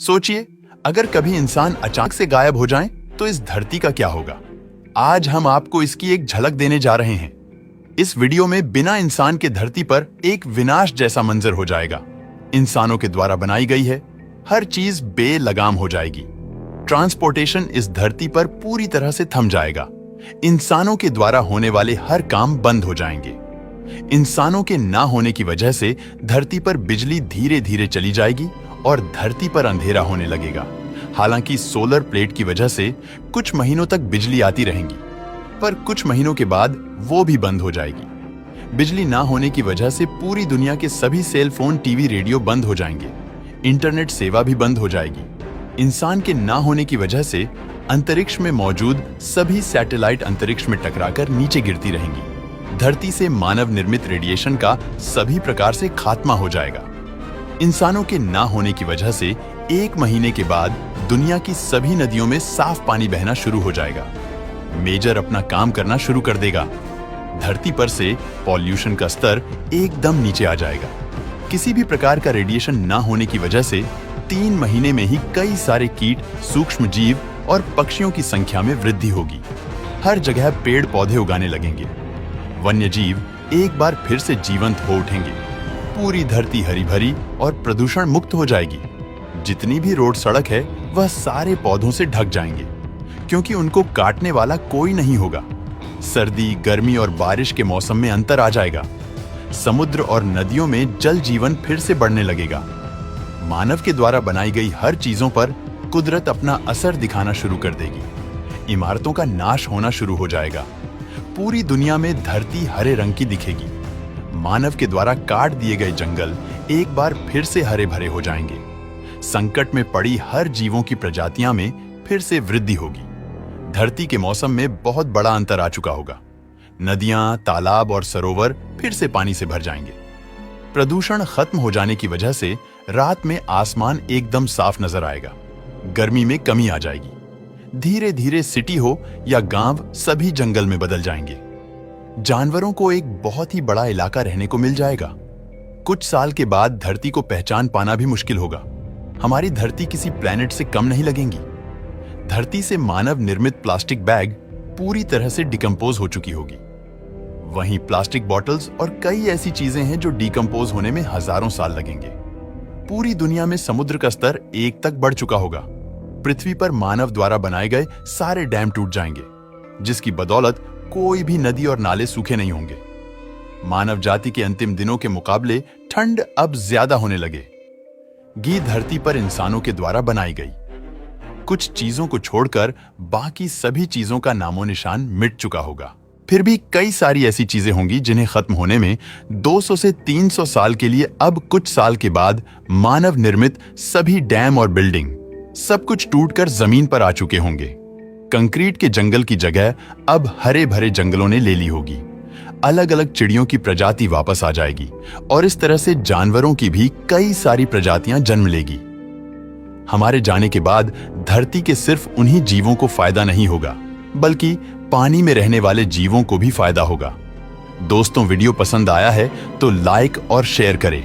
सोचिए, अगर कभी इंसान अचानक से गायब हो जाएं, तो इस धरती का क्या होगा। आज हम आपको इसकी एक झलक देने जा रहे हैं। इस वीडियो में बिना इंसान के धरती पर एक विनाश जैसा मंजर हो जाएगा। इंसानों के द्वारा बनाई गई है, हर चीज बेलगाम हो जाएगी। ट्रांसपोर्टेशन इस धरती पर पूरी तरह से थम जाएगा। इंसानों के द्वारा होने वाले हर काम बंद हो जाएंगे। इंसानों के ना होने की वजह से धरती पर बिजली धीरे धीरे चली जाएगी और धरती पर अंधेरा होने लगेगा। हालांकि सोलर प्लेट की वजह से कुछ महीनों तक बिजली आती रहेंगी, पर कुछ महीनों के बाद वो भी बंद हो जाएगी। बिजली ना होने की वजह से पूरी दुनिया के सभी सेल फोन, टीवी, रेडियो बंद हो जाएंगे। इंटरनेट सेवा भी बंद हो जाएगी। इंसान के ना होने की वजह से अंतरिक्ष में मौजूद सभी सैटेलाइट अंतरिक्ष में टकराकर नीचे गिरती रहेंगी। धरती से मानव निर्मित रेडिएशन का सभी प्रकार से खात्मा हो जाएगा। इंसानों के ना होने की वजह से 1 महीने के बाद दुनिया की सभी नदियों में साफ पानी बहना शुरू हो जाएगा। मेजर अपना काम करना शुरू कर देगा। धरती पर से पॉल्यूशन का स्तर एकदम नीचे आ जाएगा। किसी भी प्रकार का रेडिएशन ना होने की वजह से 3 महीने में ही कई सारे कीट, सूक्ष्म जीव और पक्षियों की संख्या में वृद्धि होगी। हर जगह पेड़ पौधे उगाने लगेंगे। वन्य जीव एक बार फिर से जीवंत हो उठेंगे। पूरी धरती हरी भरी और प्रदूषण मुक्त हो जाएगी। जितनी भी रोड सड़क है वह सारे पौधों से ढक जाएंगे, क्योंकि उनको काटने वाला कोई नहीं होगा। सर्दी, गर्मी और बारिश के मौसम में अंतर आ जाएगा। समुद्र और नदियों में जल जीवन फिर से बढ़ने लगेगा। मानव के द्वारा बनाई गई हर चीजों पर कुदरत अपना असर दिखाना शुरू कर देगी। इमारतों का नाश होना शुरू हो जाएगा। पूरी दुनिया में धरती हरे रंग की दिखेगी। मानव के द्वारा काट दिए गए जंगल एक बार फिर से हरे भरे हो जाएंगे। संकट में पड़ी हर जीवों की प्रजातियां में फिर से वृद्धि होगी। धरती के मौसम में बहुत बड़ा अंतर आ चुका होगा। नदियां, तालाब और सरोवर फिर से पानी से भर जाएंगे। प्रदूषण खत्म हो जाने की वजह से रात में आसमान एकदम साफ नजर आएगा। गर्मी में कमी आ जाएगी। धीरे धीरे सिटी हो या गांव, सभी जंगल में बदल जाएंगे। जानवरों को एक बहुत ही बड़ा इलाका रहने को मिल जाएगा। कुछ साल के बाद धरती को पहचान पाना भी मुश्किल होगा। हमारी धरती किसी प्लेनेट से कम नहीं लगेंगी। धरती से मानव निर्मित प्लास्टिक बैग पूरी तरह से डिकम्पोज हो चुकी होगी। वहीं प्लास्टिक बॉटल्स और कई ऐसी चीजें हैं जो डिकम्पोज होने में हजारों साल लगेंगे। पूरी दुनिया में समुद्र का स्तर 1 तक बढ़ चुका होगा। पृथ्वी पर मानव द्वारा बनाए गए सारे डैम टूट जाएंगे, जिसकी बदौलत कोई भी नदी और नाले सूखे नहीं होंगे। मानव जाति के अंतिम दिनों के मुकाबले ठंड अब ज्यादा होने लगेगी। धरती पर इंसानों के द्वारा बनाई गई कुछ चीजों को छोड़कर बाकी सभी चीजों का नामो निशान मिट चुका होगा। फिर भी कई सारी ऐसी चीजें होंगी जिन्हें खत्म होने में 200 से 300 साल के लिए, अब कुछ साल के बाद मानव निर्मित सभी डैम और बिल्डिंग सब कुछ टूटकर जमीन पर आ चुके होंगे। कंक्रीट के जंगल की जगह अब हरे भरे जंगलों ने ले ली होगी। अलग अलग चिड़ियों की प्रजाति वापस आ जाएगी और इस तरह से जानवरों की भी कई सारी प्रजातियां जन्म लेगी। हमारे जाने के बाद धरती के सिर्फ उन्हीं जीवों को फायदा नहीं होगा, बल्कि पानी में रहने वाले जीवों को भी फायदा होगा। दोस्तों, वीडियो पसंद आया है तो लाइक और शेयर करें।